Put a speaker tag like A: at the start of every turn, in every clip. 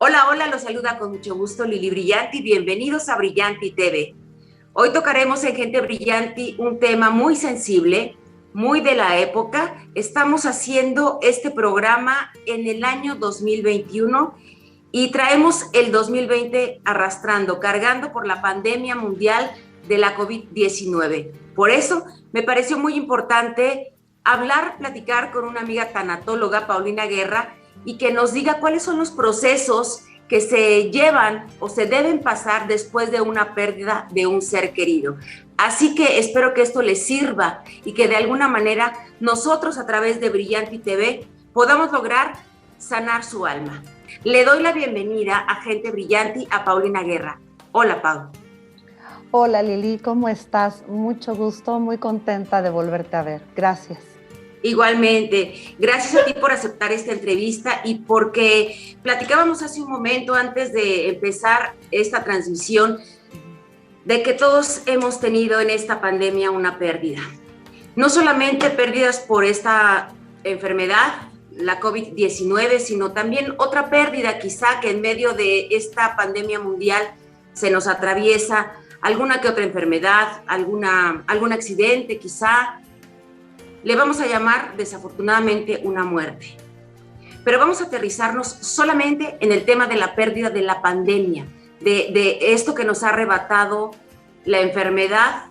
A: Hola, hola, los saluda con mucho gusto Lili Brillanti. Bienvenidos a Brillanti TV. Hoy tocaremos en Gente Brillanti un tema muy sensible, muy de la época. Estamos haciendo este programa en el año 2021 y traemos el 2020 arrastrando, cargando por la pandemia mundial de la COVID-19. Por eso me pareció muy importante platicar con una amiga tanatóloga, Paulina Guerra, y que nos diga cuáles son los procesos que se llevan o se deben pasar después de una pérdida de un ser querido. Así que espero que esto les sirva y que de alguna manera nosotros a través de Brillanti TV podamos lograr sanar su alma. Le doy la bienvenida a Gente Brillanti, a Paulina Guerra. Hola, Pau.
B: Hola, Lili, ¿cómo estás? Mucho gusto, muy contenta de volverte a ver. Gracias.
A: Igualmente, gracias a ti por aceptar esta entrevista y porque platicábamos hace un momento antes de empezar esta transmisión de que todos hemos tenido en esta pandemia una pérdida. No solamente pérdidas por esta enfermedad, la COVID-19, sino también otra pérdida quizá que en medio de esta pandemia mundial se nos atraviesa, alguna que otra enfermedad, algún accidente quizá. Le vamos a llamar desafortunadamente una muerte. Pero vamos a aterrizarnos solamente en el tema de la pérdida de la pandemia, de esto que nos ha arrebatado la enfermedad,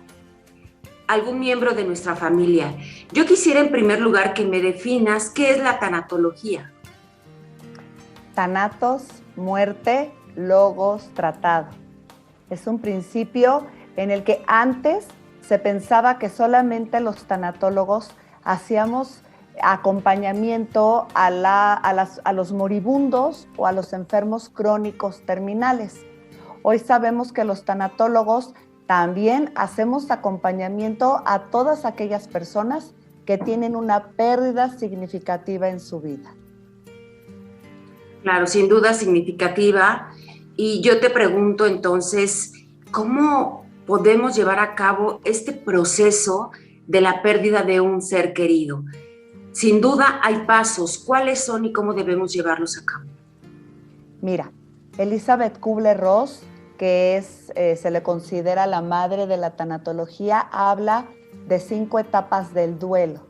A: algún miembro de nuestra familia. Yo quisiera en primer lugar que me definas qué es la tanatología.
B: Thanatos, muerte, logos, tratado. Es un principio en el que antes se pensaba que solamente los tanatólogos hacíamos acompañamiento a los moribundos o a los enfermos crónicos terminales. Hoy sabemos que los tanatólogos también hacemos acompañamiento a todas aquellas personas que tienen una pérdida significativa en su vida.
A: Claro, sin duda significativa. Y yo te pregunto entonces, ¿cómo podemos llevar a cabo este proceso de la pérdida de un ser querido? Sin duda hay pasos. ¿Cuáles son y cómo debemos llevarlos a cabo?
B: Mira, Elizabeth Kubler-Ross, que se le considera la madre de la tanatología, habla de 5 etapas del duelo.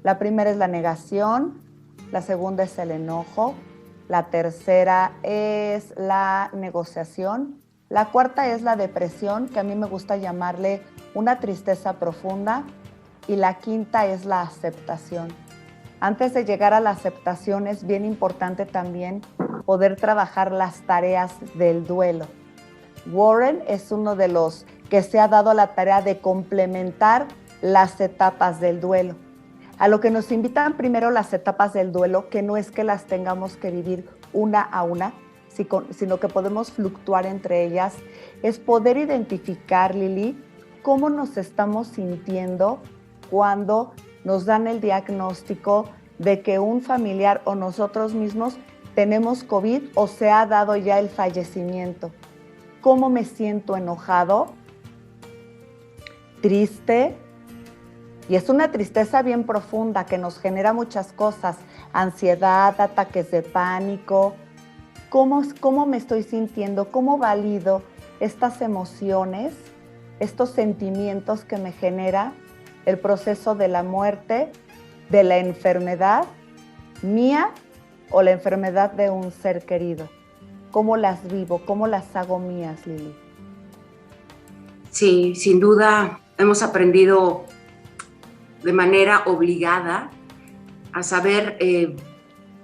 B: La primera es la negación, la segunda es el enojo, la tercera es la negociación, la cuarta es la depresión, que a mí me gusta llamarle una tristeza profunda, y la quinta es la aceptación. Antes de llegar a la aceptación es bien importante también poder trabajar las tareas del duelo. Warren es uno de los que se ha dado la tarea de complementar las etapas del duelo. A lo que nos invitan primero las etapas del duelo, que no es que las tengamos que vivir una a una, sino que podemos fluctuar entre ellas, es poder identificar, Lili, cómo nos estamos sintiendo cuando nos dan el diagnóstico de que un familiar o nosotros mismos tenemos COVID o se ha dado ya el fallecimiento. ¿Cómo me siento enojado? Triste. Y es una tristeza bien profunda que nos genera muchas cosas, ansiedad, ataques de pánico. ¿Cómo me estoy sintiendo? ¿Cómo valido estas emociones, estos sentimientos que me genera el proceso de la muerte, de la enfermedad mía o la enfermedad de un ser querido? ¿Cómo las vivo? ¿Cómo las hago mías, Lili?
A: Sí, sin duda hemos aprendido de manera obligada a saber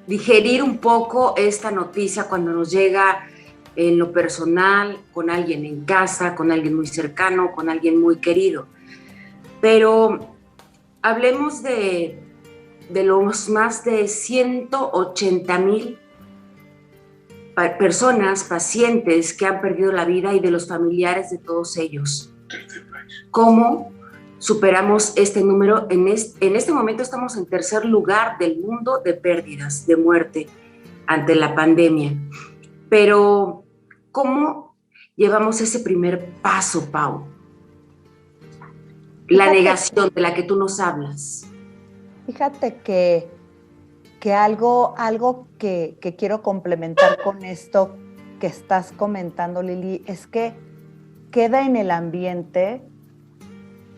A: digerir un poco esta noticia cuando nos llega en lo personal, con alguien en casa, con alguien muy cercano, con alguien muy querido. Pero hablemos de los más de 180,000 personas, pacientes que han perdido la vida y de los familiares de todos ellos. ¿Cómo superamos este número? En este momento estamos en tercer lugar del mundo de pérdidas, de muerte ante la pandemia. Pero, ¿cómo llevamos ese primer paso, Pau? La negación de la que tú nos hablas.
B: Fíjate que que algo que quiero complementar con esto que estás comentando, Lili, es que queda en el ambiente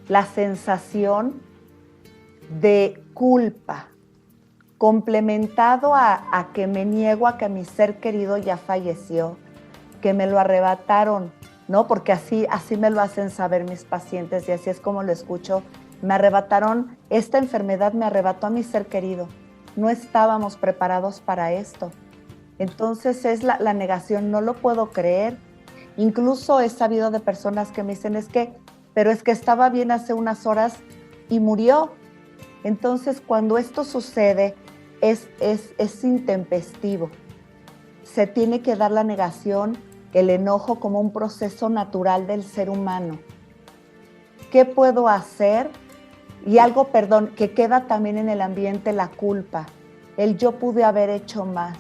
B: la sensación de culpa, complementado a que me niego a que mi ser querido ya falleció, que me lo arrebataron, ¿no? Porque así me lo hacen saber mis pacientes y así es como lo escucho. Me arrebataron, esta enfermedad me arrebató a mi ser querido. No estábamos preparados para esto. Entonces es la negación, no lo puedo creer. Incluso he sabido de personas que me dicen, pero es que estaba bien hace unas horas y murió. Entonces, cuando esto sucede, es intempestivo. Se tiene que dar la negación, el enojo como un proceso natural del ser humano. ¿Qué puedo hacer? Y algo, que queda también en el ambiente, la culpa. El yo pude haber hecho más.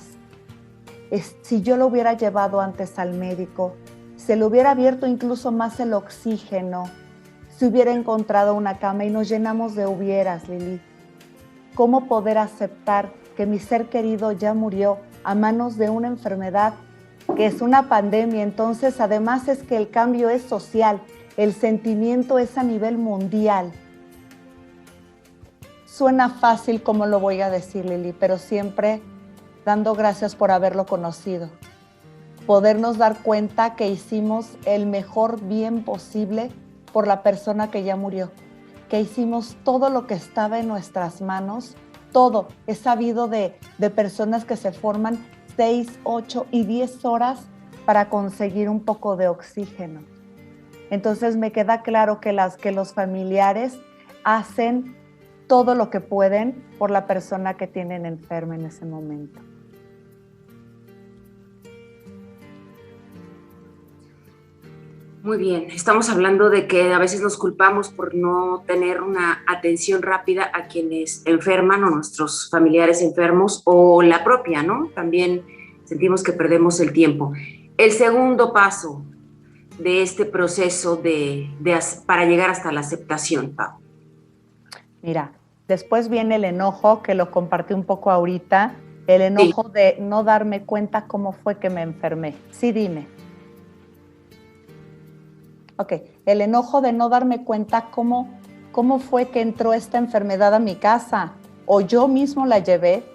B: Si yo lo hubiera llevado antes al médico, se le hubiera abierto incluso más el oxígeno, se hubiera encontrado una cama y nos llenamos de hubieras, Lili. ¿Cómo poder aceptar que mi ser querido ya murió a manos de una enfermedad que es una pandemia? Entonces, además es que el cambio es social, el sentimiento es a nivel mundial. Suena fácil como lo voy a decir, Lili, pero siempre dando gracias por haberlo conocido. Podernos dar cuenta que hicimos el mejor bien posible por la persona que ya murió, que hicimos todo lo que estaba en nuestras manos, todo. He sabido de personas que se forman 6, 8 y 10 horas para conseguir un poco de oxígeno. Entonces me queda claro que los familiares hacen todo lo que pueden por la persona que tienen enferma en ese momento.
A: Muy bien, estamos hablando de que a veces nos culpamos por no tener una atención rápida a quienes enferman o nuestros familiares enfermos o la propia, ¿no? También sentimos que perdemos el tiempo. El segundo paso de este proceso para llegar hasta la aceptación, Pau.
B: Mira, después viene el enojo, que lo compartí un poco ahorita, el enojo de no darme cuenta cómo fue que me enfermé. Sí, dime. Ok, el enojo de no darme cuenta cómo fue que entró esta enfermedad a mi casa o yo mismo la llevé.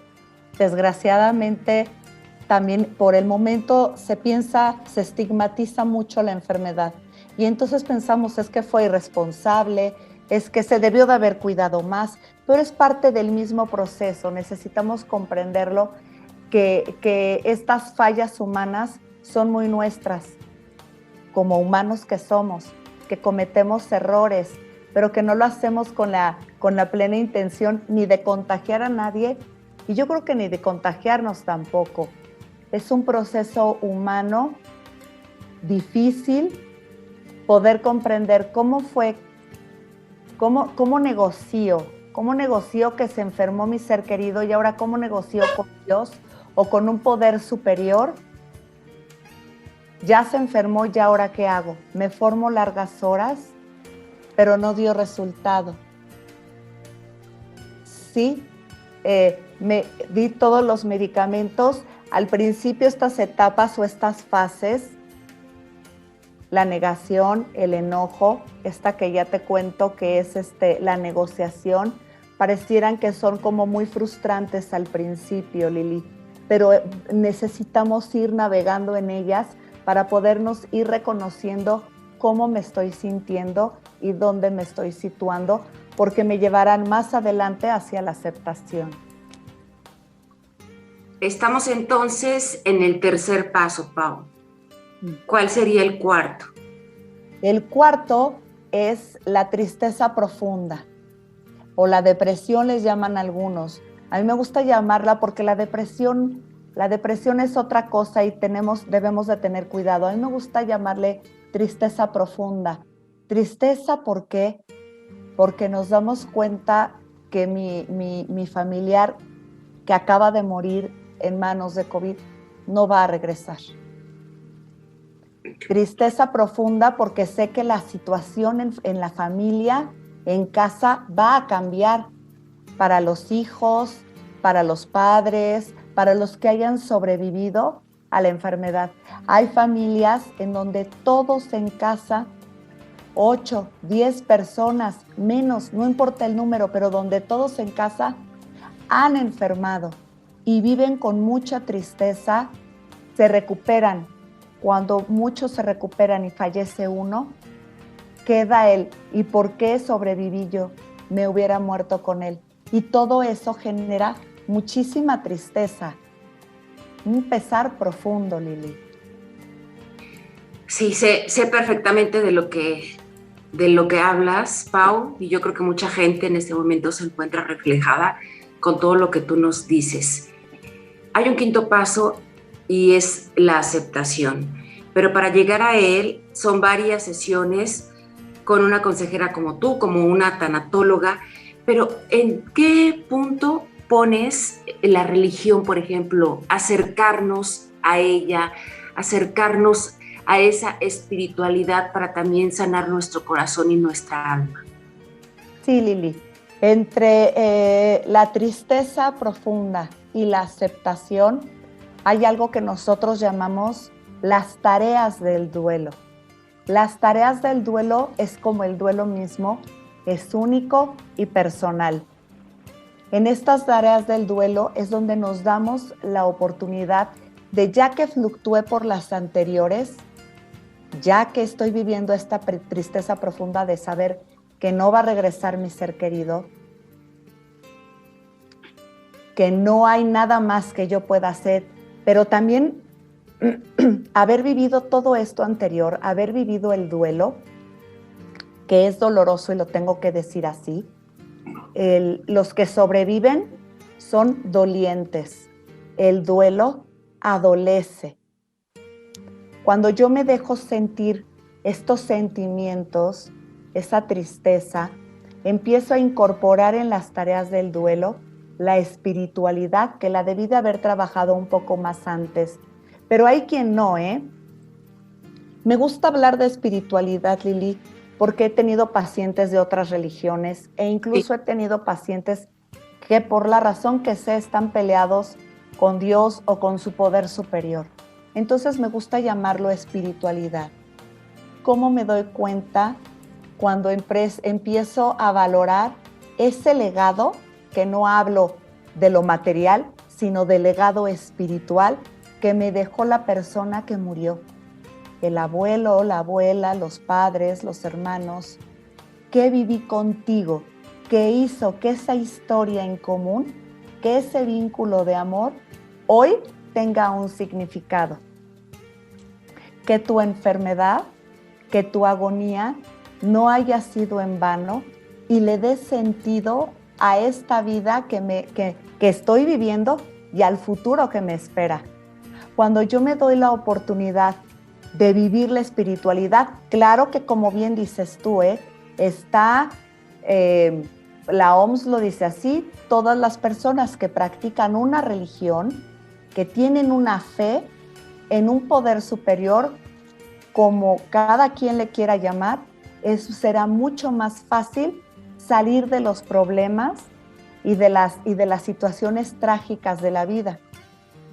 B: Desgraciadamente, también por el momento se estigmatiza mucho la enfermedad y entonces pensamos es que fue irresponsable, es que se debió de haber cuidado más, pero es parte del mismo proceso. Necesitamos comprenderlo, que estas fallas humanas son muy nuestras, como humanos que somos, que cometemos errores, pero que no lo hacemos con la plena intención ni de contagiar a nadie, y yo creo que ni de contagiarnos tampoco. Es un proceso humano difícil poder comprender cómo negoció que se enfermó mi ser querido y ahora cómo negoció con Dios o con un poder superior. Ya se enfermó, ¿y ahora qué hago? Me formo largas horas, pero no dio resultado. Sí, me di todos los medicamentos. Al principio estas etapas o estas fases, la negación, el enojo, esta que ya te cuento que es la negociación, parecieran que son como muy frustrantes al principio, Lili, pero necesitamos ir navegando en ellas para podernos ir reconociendo cómo me estoy sintiendo y dónde me estoy situando, porque me llevarán más adelante hacia la aceptación.
A: Estamos entonces en el tercer paso, Pau. ¿Cuál sería el cuarto?
B: El cuarto es la tristeza profunda, o la depresión les llaman algunos. A mí me gusta llamarla porque la depresión es otra cosa y debemos de tener cuidado. A mí me gusta llamarle tristeza profunda. Tristeza, ¿por qué? Porque nos damos cuenta que mi familiar que acaba de morir en manos de COVID no va a regresar. Tristeza profunda porque sé que la situación en la familia, en casa, va a cambiar para los hijos, para los padres, para los que hayan sobrevivido a la enfermedad. Hay familias en donde todos en casa, 8, 10 personas, menos, no importa el número, pero donde todos en casa han enfermado y viven con mucha tristeza, se recuperan. Cuando muchos se recuperan y fallece uno, queda él. ¿Y por qué sobreviví yo? Me hubiera muerto con él. Y todo eso genera muchísima tristeza, un pesar profundo, Lili.
A: Sí, sé perfectamente de lo que hablas, Pau, y yo creo que mucha gente en este momento se encuentra reflejada con todo lo que tú nos dices. Hay un quinto paso y es la aceptación, pero para llegar a él son varias sesiones con una consejera como tú, como una tanatóloga, pero ¿en qué punto pones la religión, por ejemplo, acercarnos a ella, acercarnos a esa espiritualidad para también sanar nuestro corazón y nuestra alma?
B: Sí, Lili, entre la tristeza profunda y la aceptación hay algo que nosotros llamamos las tareas del duelo. Las tareas del duelo es como el duelo mismo, es único y personal. En estas tareas del duelo es donde nos damos la oportunidad de, ya que fluctué por las anteriores, ya que estoy viviendo esta tristeza profunda de saber que no va a regresar mi ser querido, que no hay nada más que yo pueda hacer, pero también haber vivido todo esto anterior, haber vivido el duelo, que es doloroso y lo tengo que decir así. Los que sobreviven son dolientes. El duelo adolece. Cuando yo me dejo sentir estos sentimientos, esa tristeza, empiezo a incorporar en las tareas del duelo la espiritualidad que la debí de haber trabajado un poco más antes. Pero hay quien no, ¿eh? Me gusta hablar de espiritualidad, Lili, porque he tenido pacientes de otras religiones e incluso he tenido pacientes que por la razón que sea están peleados con Dios o con su poder superior. Entonces me gusta llamarlo espiritualidad. ¿Cómo me doy cuenta cuando empiezo a valorar ese legado, que no hablo de lo material, sino del legado espiritual que me dejó la persona que murió? El abuelo, la abuela, los padres, los hermanos. ¿Qué viví contigo? ¿Qué hizo que esa historia en común, que ese vínculo de amor hoy tenga un significado? Que tu enfermedad, que tu agonía no haya sido en vano y le dé sentido a esta vida que estoy viviendo y al futuro que me espera. Cuando yo me doy la oportunidad de vivir la espiritualidad, claro que como bien dices tú, está, la OMS lo dice así, todas las personas que practican una religión, que tienen una fe en un poder superior, como cada quien le quiera llamar, será mucho más fácil salir de los problemas y de las situaciones trágicas de la vida.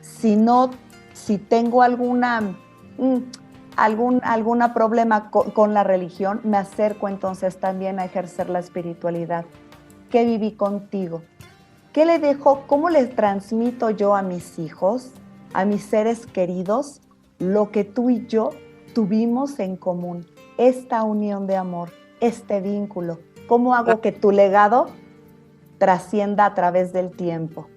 B: Si tengo alguna problema con la religión, me acerco entonces también a ejercer la espiritualidad. ¿Qué viví contigo? ¿Qué le dejo? ¿Cómo les transmito yo a mis hijos, a mis seres queridos, lo que tú y yo tuvimos en común? Esta unión de amor, este vínculo. ¿Cómo hago que tu legado trascienda a través del tiempo?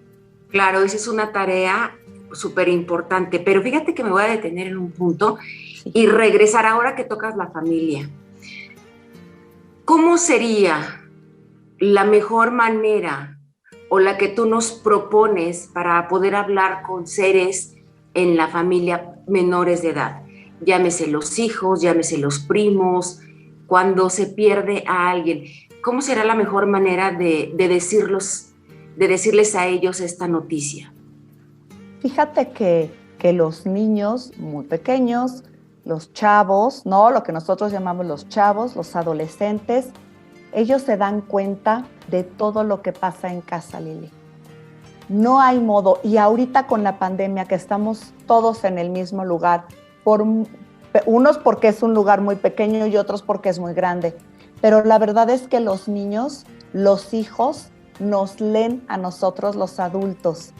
A: Claro, esa es una tarea súper importante, pero fíjate que me voy a detener en un punto y regresar ahora que tocas la familia. ¿Cómo sería la mejor manera o la que tú nos propones para poder hablar con seres en la familia menores de edad? Llámese los hijos, llámese los primos, cuando se pierde a alguien. ¿Cómo será la mejor manera de decirles a ellos esta noticia?
B: Fíjate que los niños muy pequeños, los chavos, ¿no? Lo que nosotros llamamos los chavos, los adolescentes, ellos se dan cuenta de todo lo que pasa en casa, Lili. No hay modo. Y ahorita con la pandemia, que estamos todos en el mismo lugar, unos porque es un lugar muy pequeño y otros porque es muy grande. Pero la verdad es que los niños, los hijos, nos leen a nosotros los adultos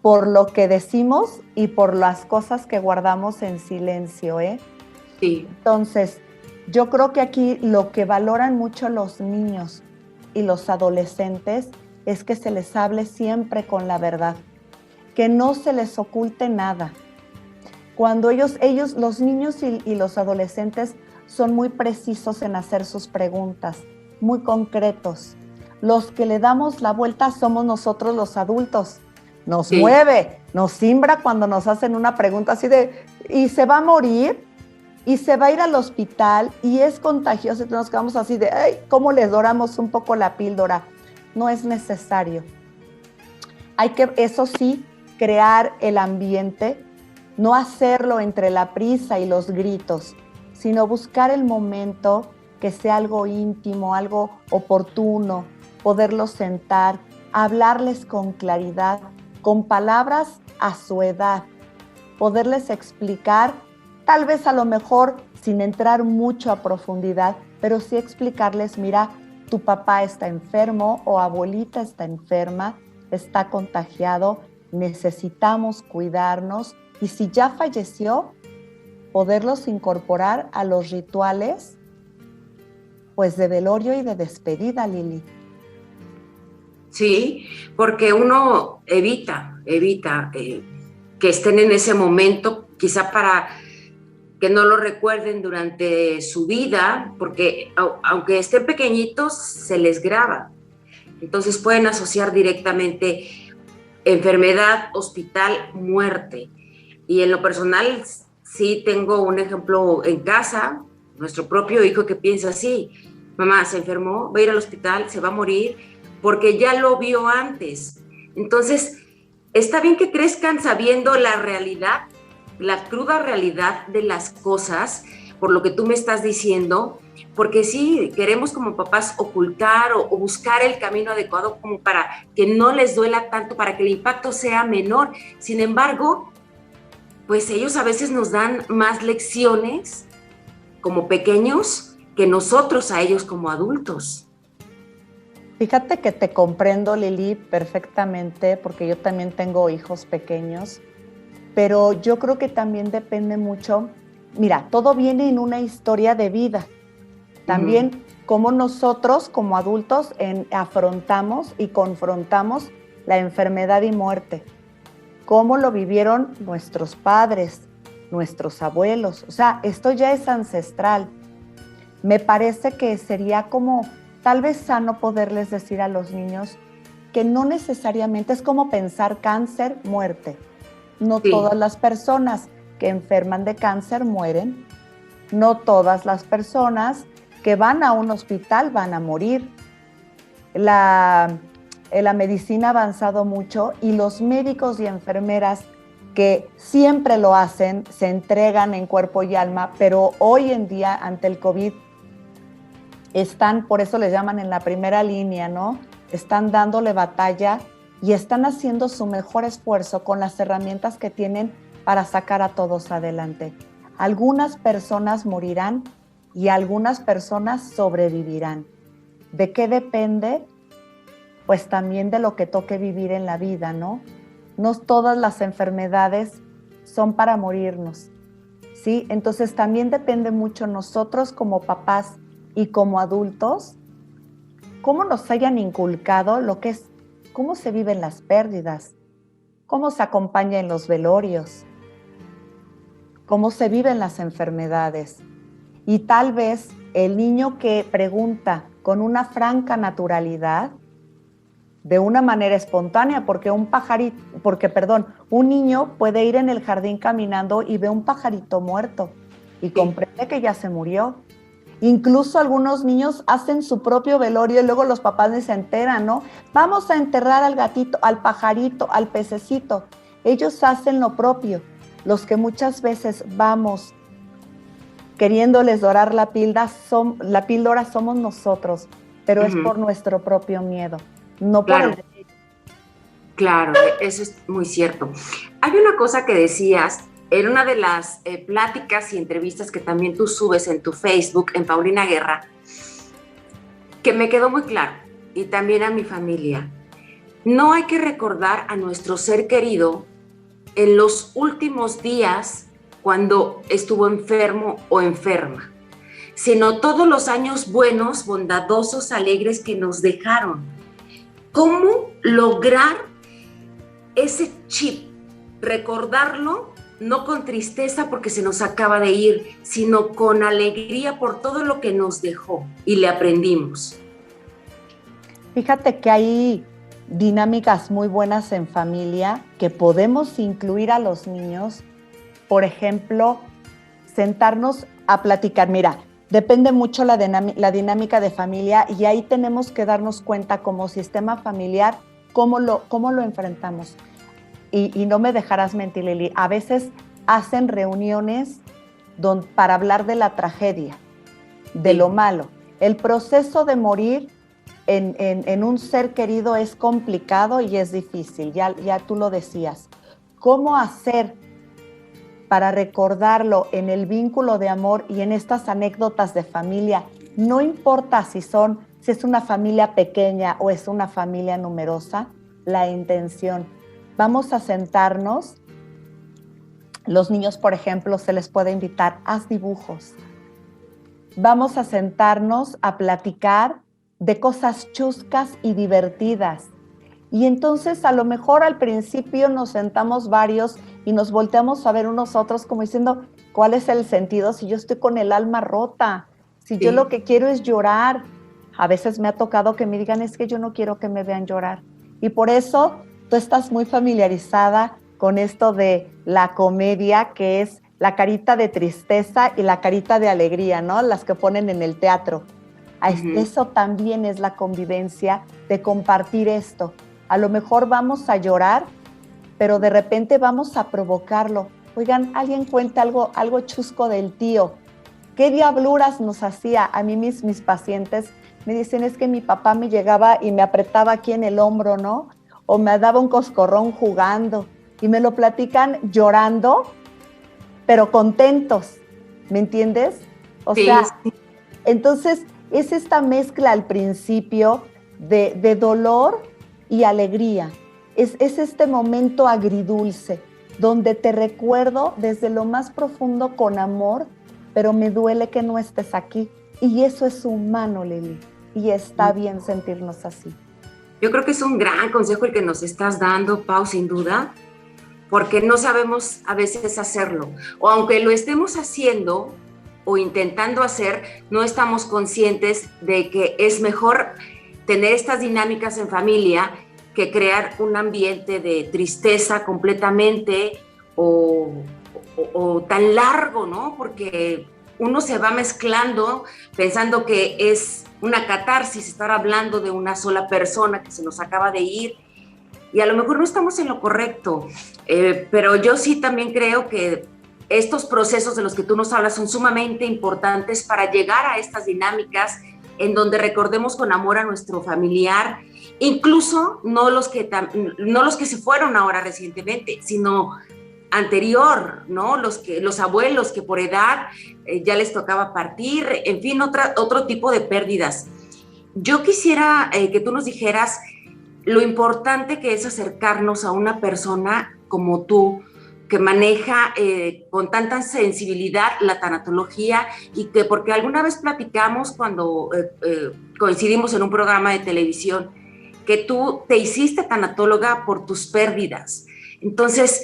B: por lo que decimos y por las cosas que guardamos en silencio, ¿eh?
A: Sí.
B: Entonces, yo creo que aquí lo que valoran mucho los niños y los adolescentes es que se les hable siempre con la verdad, que no se les oculte nada. Cuando ellos los niños y los adolescentes son muy precisos en hacer sus preguntas, muy concretos. Los que le damos la vuelta somos nosotros los adultos. Nos mueve, nos simbra cuando nos hacen una pregunta así de, ¿y se va a morir? ¿Y se va a ir al hospital? ¿Y es contagioso? Y nos quedamos así de, ay, ¿cómo les doramos un poco la píldora? No es necesario. Hay que, eso sí, crear el ambiente, no hacerlo entre la prisa y los gritos, sino buscar el momento que sea algo íntimo, algo oportuno, poderlos sentar, hablarles con claridad, con palabras a su edad, poderles explicar, tal vez a lo mejor sin entrar mucho a profundidad, pero sí explicarles, mira, tu papá está enfermo o abuelita está enferma, está contagiado, necesitamos cuidarnos y si ya falleció, poderlos incorporar a los rituales pues de velorio y de despedida, Lili.
A: Sí, porque uno evita que estén en ese momento, quizá para que no lo recuerden durante su vida, porque aunque estén pequeñitos, se les graba. Entonces pueden asociar directamente enfermedad, hospital, muerte. Y en lo personal, sí tengo un ejemplo en casa, nuestro propio hijo que piensa así, mamá se enfermó, va a ir al hospital, se va a morir, porque ya lo vio antes. Entonces, está bien que crezcan sabiendo la realidad, la cruda realidad de las cosas, por lo que tú me estás diciendo, porque sí, queremos como papás ocultar o buscar el camino adecuado como para que no les duela tanto, para que el impacto sea menor. Sin embargo, pues ellos a veces nos dan más lecciones como pequeños que nosotros a ellos como adultos.
B: Fíjate que te comprendo, Lili, perfectamente, porque yo también tengo hijos pequeños, pero yo creo que también depende mucho, mira, todo viene en una historia de vida. También cómo nosotros como adultos afrontamos y confrontamos la enfermedad y muerte. Cómo lo vivieron nuestros padres, nuestros abuelos. O sea, esto ya es ancestral. Me parece que sería como tal vez sano poderles decir a los niños que no necesariamente es como pensar cáncer, muerte. No todas las personas que enferman de cáncer mueren. No todas las personas que van a un hospital van a morir. La medicina ha avanzado mucho y los médicos y enfermeras que siempre lo hacen, se entregan en cuerpo y alma, pero hoy en día ante el COVID están, por eso les llaman en la primera línea, ¿no? Están dándole batalla y están haciendo su mejor esfuerzo con las herramientas que tienen para sacar a todos adelante. Algunas personas morirán y algunas personas sobrevivirán. ¿De qué depende? Pues también de lo que toque vivir en la vida, ¿no? No todas las enfermedades son para morirnos, ¿sí? Entonces también depende mucho nosotros como papás y como adultos, cómo nos hayan inculcado lo que es, cómo se viven las pérdidas, cómo se acompaña en los velorios, cómo se viven las enfermedades. Y tal vez el niño que pregunta con una franca naturalidad, de una manera espontánea, porque un niño puede ir en el jardín caminando y ve un pajarito muerto y comprende que ya se murió. Incluso algunos niños hacen su propio velorio y luego los papás ni se enteran, ¿no? Vamos a enterrar al gatito, al pajarito, al pececito. Ellos hacen lo propio. Los que muchas veces vamos queriéndoles dorar la píldora somos nosotros, pero es por nuestro propio miedo, no por el de ellos.
A: Claro, eso es muy cierto. Hay una cosa que decías en una de las pláticas y entrevistas que también tú subes en tu Facebook, en Paulina Guerra, que me quedó muy claro, y también a mi familia. No hay que recordar a nuestro ser querido en los últimos días cuando estuvo enfermo o enferma, sino todos los años buenos, bondadosos, alegres que nos dejaron. ¿Cómo lograr ese chip? Recordarlo no con tristeza porque se nos acaba de ir, sino con alegría por todo lo que nos dejó y le aprendimos.
B: Fíjate que hay dinámicas muy buenas en familia que podemos incluir a los niños. Por ejemplo, sentarnos a platicar. Mira, depende mucho la dinámica de familia y ahí tenemos que darnos cuenta como sistema familiar cómo lo enfrentamos. Y no me dejarás mentir, Lili, a veces hacen reuniones para hablar de la tragedia, de lo malo. El proceso de morir en un ser querido es complicado y es difícil, ya tú lo decías. ¿Cómo hacer para recordarlo en el vínculo de amor y en estas anécdotas de familia? No importa si es una familia pequeña o es una familia numerosa, la intención. Vamos a sentarnos. Los niños, por ejemplo, se les puede invitar, haz dibujos. Vamos a sentarnos a platicar de cosas chuscas y divertidas. Y entonces a lo mejor al principio nos sentamos varios y nos volteamos a ver unos otros como diciendo, ¿cuál es el sentido si yo estoy con el alma rota? Si yo lo que quiero es llorar. A veces me ha tocado que me digan, es que yo no quiero que me vean llorar. Y por eso tú estás muy familiarizada con esto de la comedia, que es la carita de tristeza y la carita de alegría, ¿no? Las que ponen en el teatro. Eso también es la convivencia de compartir esto. A lo mejor vamos a llorar, pero de repente vamos a provocarlo. Oigan, alguien cuenta algo chusco del tío. ¿Qué diabluras nos hacía? A mí mis pacientes me dicen, es que mi papá me llegaba y me apretaba aquí en el hombro, ¿no? O me daba un coscorrón jugando. Y me lo platican llorando, pero contentos. ¿Me entiendes? O sea, entonces es esta mezcla al principio de dolor y alegría. Es este momento agridulce, donde te recuerdo desde lo más profundo con amor, pero me duele que no estés aquí. Y eso es humano, Lili, y está bien sentirnos así.
A: Yo creo que es un gran consejo el que nos estás dando, Pau, sin duda, porque no sabemos a veces hacerlo. O aunque lo estemos haciendo o intentando hacer, no estamos conscientes de que es mejor tener estas dinámicas en familia que crear un ambiente de tristeza completamente o tan largo, ¿no? Porque uno se va mezclando pensando que es una catarsis estar hablando de una sola persona que se nos acaba de ir y a lo mejor no estamos en lo correcto, pero yo sí también creo que estos procesos de los que tú nos hablas son sumamente importantes para llegar a estas dinámicas en donde recordemos con amor a nuestro familiar, incluso no los que se fueron ahora recientemente, sino anterior, ¿no? Los abuelos que por edad ya les tocaba partir, en fin, otro tipo de pérdidas. Yo quisiera que tú nos dijeras lo importante que es acercarnos a una persona como tú, que maneja con tanta sensibilidad la tanatología y que porque alguna vez platicamos cuando coincidimos en un programa de televisión, que tú te hiciste tanatóloga por tus pérdidas. Entonces,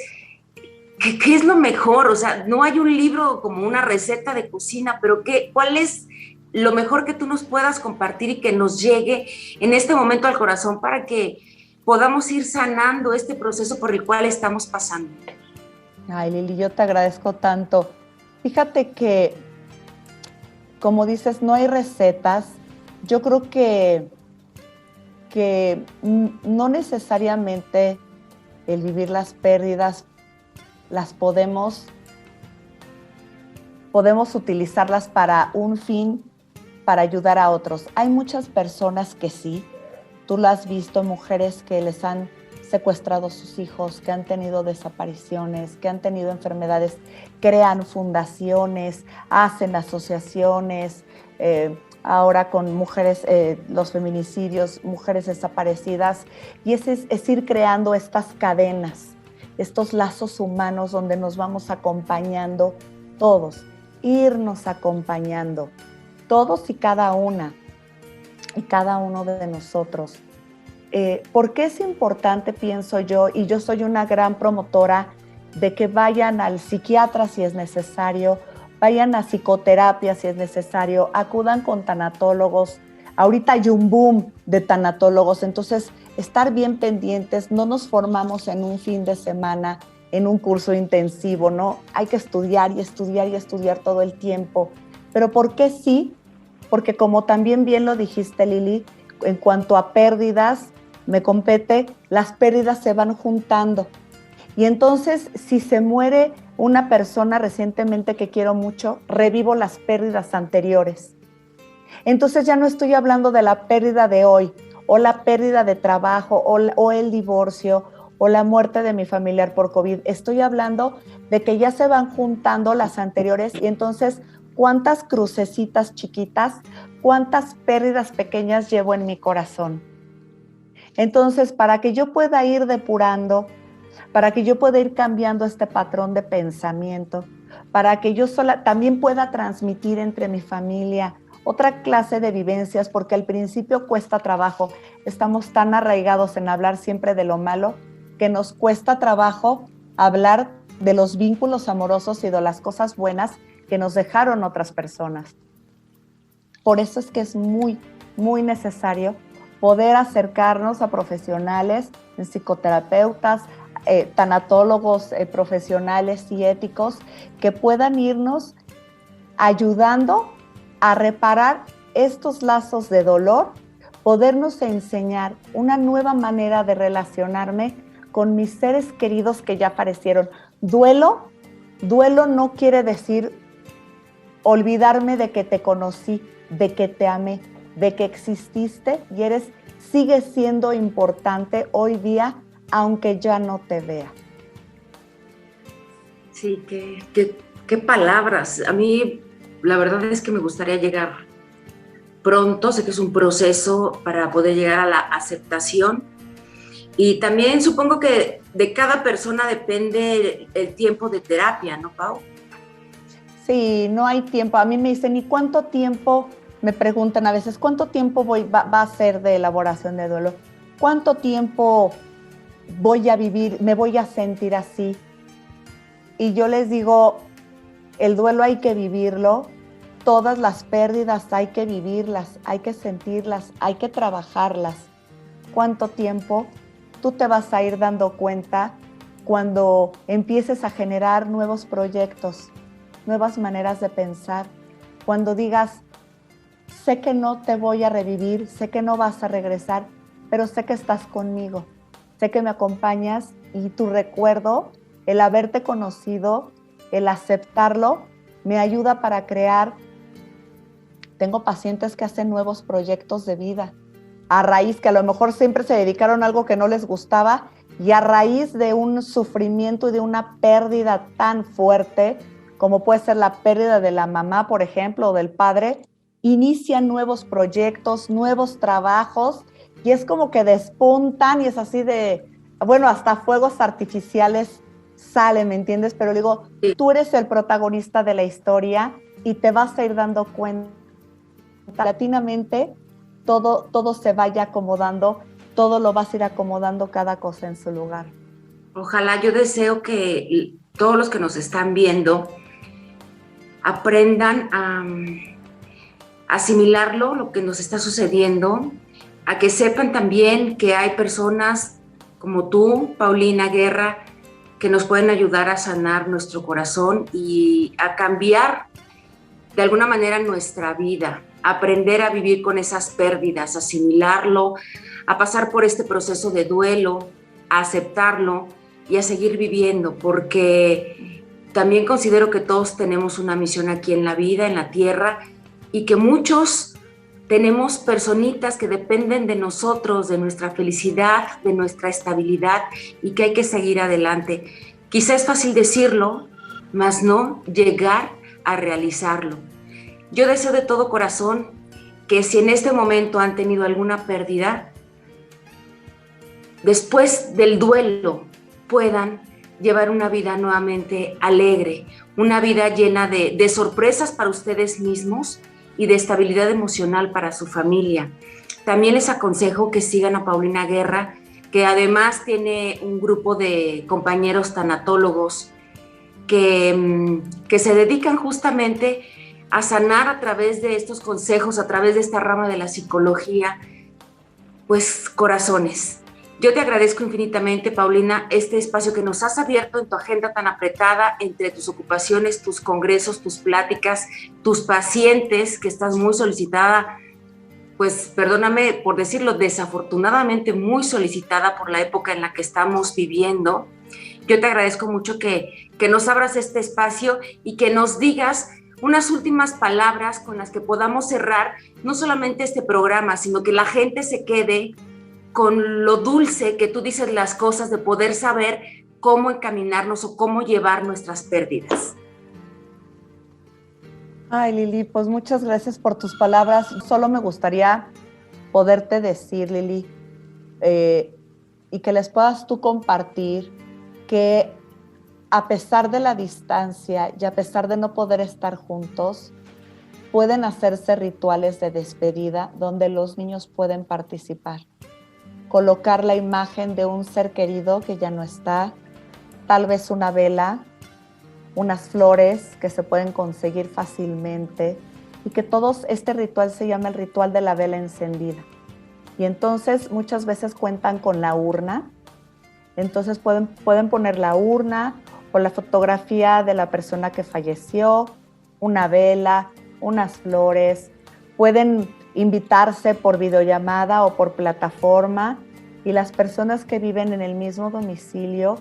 A: ¿qué es lo mejor? O sea, no hay un libro como una receta de cocina, pero ¿cuál es lo mejor que tú nos puedas compartir y que nos llegue en este momento al corazón para que podamos ir sanando este proceso por el cual estamos pasando?
B: Ay, Lili, yo te agradezco tanto. Fíjate que, como dices, no hay recetas. Yo creo que no necesariamente el vivir las pérdidas las podemos utilizarlas para un fin, para ayudar a otros. Hay muchas personas que sí, tú lo has visto, mujeres que les han secuestrado sus hijos, que han tenido desapariciones, que han tenido enfermedades, crean fundaciones, hacen asociaciones, ahora con mujeres, los feminicidios, mujeres desaparecidas, y es ir creando estas cadenas, estos lazos humanos donde nos vamos acompañando todos, irnos acompañando, todos y cada una, y cada uno de nosotros. ¿Por qué es importante, pienso yo, y yo soy una gran promotora de que vayan al psiquiatra si es necesario, vayan a psicoterapia si es necesario, acudan con tanatólogos? Ahorita hay un boom de tanatólogos, entonces estar bien pendientes, no nos formamos en un fin de semana, en un curso intensivo, ¿no? Hay que estudiar y estudiar y estudiar todo el tiempo. Pero ¿por qué sí? Porque como también bien lo dijiste, Lili, en cuanto a pérdidas, me compete, las pérdidas se van juntando. Y entonces, si se muere una persona recientemente que quiero mucho, revivo las pérdidas anteriores. Entonces ya no estoy hablando de la pérdida de hoy, o la pérdida de trabajo, o el divorcio, o la muerte de mi familiar por COVID. Estoy hablando de que ya se van juntando las anteriores y entonces, ¿cuántas crucecitas chiquitas, cuántas pérdidas pequeñas llevo en mi corazón? Entonces, para que yo pueda ir depurando, para que yo pueda ir cambiando este patrón de pensamiento, para que yo también pueda transmitir entre mi familia otra clase de vivencias, porque al principio cuesta trabajo. Estamos tan arraigados en hablar siempre de lo malo que nos cuesta trabajo hablar de los vínculos amorosos y de las cosas buenas que nos dejaron otras personas. Por eso es que es muy, muy necesario poder acercarnos a profesionales, psicoterapeutas, tanatólogos profesionales y éticos que puedan irnos ayudando a reparar estos lazos de dolor, podernos enseñar una nueva manera de relacionarme con mis seres queridos que ya fallecieron. Duelo no quiere decir olvidarme de que te conocí, de que te amé, de que exististe y sigues siendo importante hoy día, aunque ya no te vea.
A: Sí, qué palabras. A mí la verdad es que me gustaría llegar pronto, sé que es un proceso para poder llegar a la aceptación y también supongo que de cada persona depende el tiempo de terapia, ¿no, Pau?
B: Sí, no hay tiempo. A mí me dicen, ¿y cuánto tiempo? Me preguntan a veces, ¿cuánto tiempo va a ser de elaboración de duelo? ¿Cuánto tiempo voy a vivir, me voy a sentir así? Y yo les digo, el duelo hay que vivirlo, todas las pérdidas hay que vivirlas, hay que sentirlas, hay que trabajarlas. ¿Cuánto tiempo? Tú te vas a ir dando cuenta cuando empieces a generar nuevos proyectos, nuevas maneras de pensar, cuando digas, sé que no te voy a revivir, sé que no vas a regresar, pero sé que estás conmigo, sé que me acompañas y tu recuerdo, el haberte conocido, el aceptarlo, me ayuda para crear. Tengo pacientes que hacen nuevos proyectos de vida, a raíz que a lo mejor siempre se dedicaron a algo que no les gustaba y a raíz de un sufrimiento y de una pérdida tan fuerte, como puede ser la pérdida de la mamá, por ejemplo, o del padre, inician nuevos proyectos, nuevos trabajos y es como que despuntan y es así de, bueno, hasta fuegos artificiales salen, ¿me entiendes? Pero digo,
A: Sí.
B: tú eres el protagonista de la historia y te vas a ir dando cuenta. Paulatinamente todo se vaya acomodando, todo lo vas a ir acomodando cada cosa en su lugar.
A: Ojalá, yo deseo que todos los que nos están viendo aprendan a asimilarlo, lo que nos está sucediendo, a que sepan también que hay personas como tú, Paulina Guerra, que nos pueden ayudar a sanar nuestro corazón y a cambiar de alguna manera nuestra vida, aprender a vivir con esas pérdidas, asimilarlo, a pasar por este proceso de duelo, a aceptarlo y a seguir viviendo, porque también considero que todos tenemos una misión aquí en la vida, en la tierra, y que muchos tenemos personitas que dependen de nosotros, de nuestra felicidad, de nuestra estabilidad y que hay que seguir adelante. Quizá es fácil decirlo, mas no llegar a realizarlo. Yo deseo de todo corazón que si en este momento han tenido alguna pérdida, después del duelo puedan llevar una vida nuevamente alegre, una vida llena de sorpresas para ustedes mismos y de estabilidad emocional para su familia. También les aconsejo que sigan a Paulina Guerra, que además tiene un grupo de compañeros tanatólogos que se dedican justamente a sanar a través de estos consejos, a través de esta rama de la psicología, pues corazones. Yo te agradezco infinitamente, Paulina, este espacio que nos has abierto en tu agenda tan apretada, entre tus ocupaciones, tus congresos, tus pláticas, tus pacientes, que estás muy solicitada, pues perdóname por decirlo, desafortunadamente muy solicitada por la época en la que estamos viviendo. Yo te agradezco mucho que nos abras este espacio y que nos digas unas últimas palabras con las que podamos cerrar no solamente este programa, sino que la gente se quede con lo dulce que tú dices las cosas, de poder saber cómo encaminarnos o cómo llevar nuestras pérdidas.
B: Ay, Lili, pues muchas gracias por tus palabras. Solo me gustaría poderte decir, Lili, y que les puedas tú compartir que a pesar de la distancia y a pesar de no poder estar juntos, pueden hacerse rituales de despedida donde los niños pueden participar. Colocar la imagen de un ser querido que ya no está, tal vez una vela, unas flores que se pueden conseguir fácilmente, y que este ritual se llama el ritual de la vela encendida. Y entonces muchas veces cuentan con la urna, entonces pueden poner la urna o la fotografía de la persona que falleció, una vela, unas flores, pueden invitarse por videollamada o por plataforma, y las personas que viven en el mismo domicilio,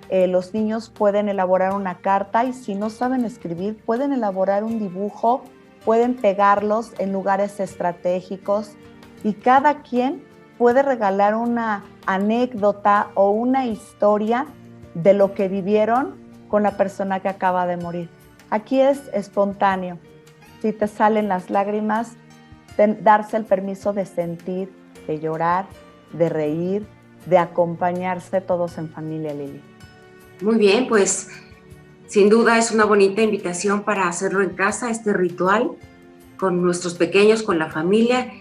B: los niños pueden elaborar una carta, y si no saben escribir, pueden elaborar un dibujo, pueden pegarlos en lugares estratégicos, y cada quien puede regalar una anécdota o una historia de lo que vivieron con la persona que acaba de morir. Aquí es espontáneo. Si te salen las lágrimas, darse el permiso de sentir, de llorar, de reír, de acompañarse todos en familia, Lili.
A: Muy bien, pues sin duda es una bonita invitación para hacerlo en casa, este ritual, con nuestros pequeños, con la familia,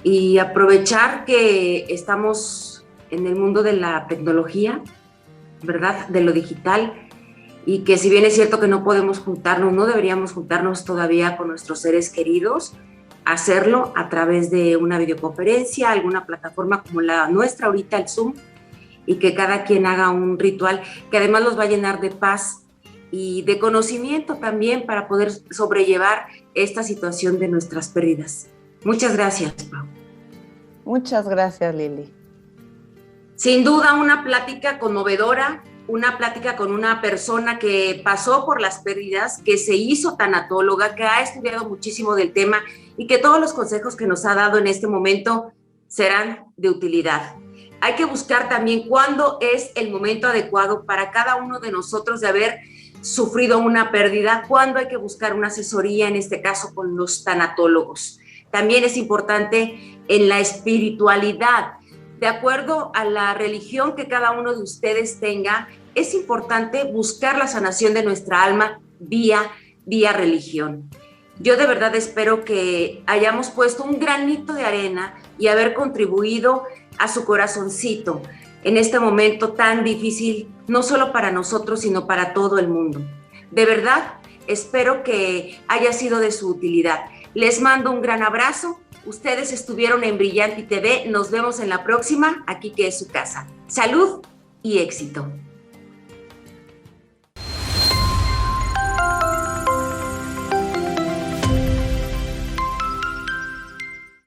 A: y aprovechar que estamos en el mundo de la tecnología, ¿verdad?, de lo digital, y que si bien es cierto que no podemos juntarnos, no deberíamos juntarnos todavía con nuestros seres queridos, hacerlo a través de una videoconferencia, alguna plataforma como la nuestra ahorita, el Zoom, y que cada quien haga un ritual que además los va a llenar de paz y de conocimiento también para poder sobrellevar esta situación de nuestras pérdidas. Muchas gracias, Pau.
B: Muchas gracias, Lili.
A: Sin duda una plática conmovedora, una plática con una persona que pasó por las pérdidas, que se hizo tanatóloga, que ha estudiado muchísimo del tema y que todos los consejos que nos ha dado en este momento serán de utilidad. Hay que buscar también cuándo es el momento adecuado para cada uno de nosotros de haber sufrido una pérdida, cuándo hay que buscar una asesoría, en este caso con los tanatólogos. También es importante en la espiritualidad. De acuerdo a la religión que cada uno de ustedes tenga, es importante buscar la sanación de nuestra alma vía religión. Yo de verdad espero que hayamos puesto un granito de arena y haber contribuido a su corazoncito en este momento tan difícil, no solo para nosotros, sino para todo el mundo. De verdad, espero que haya sido de su utilidad. Les mando un gran abrazo. Ustedes estuvieron en Brillanti TV. Nos vemos en la próxima, aquí que es su casa. Salud y éxito.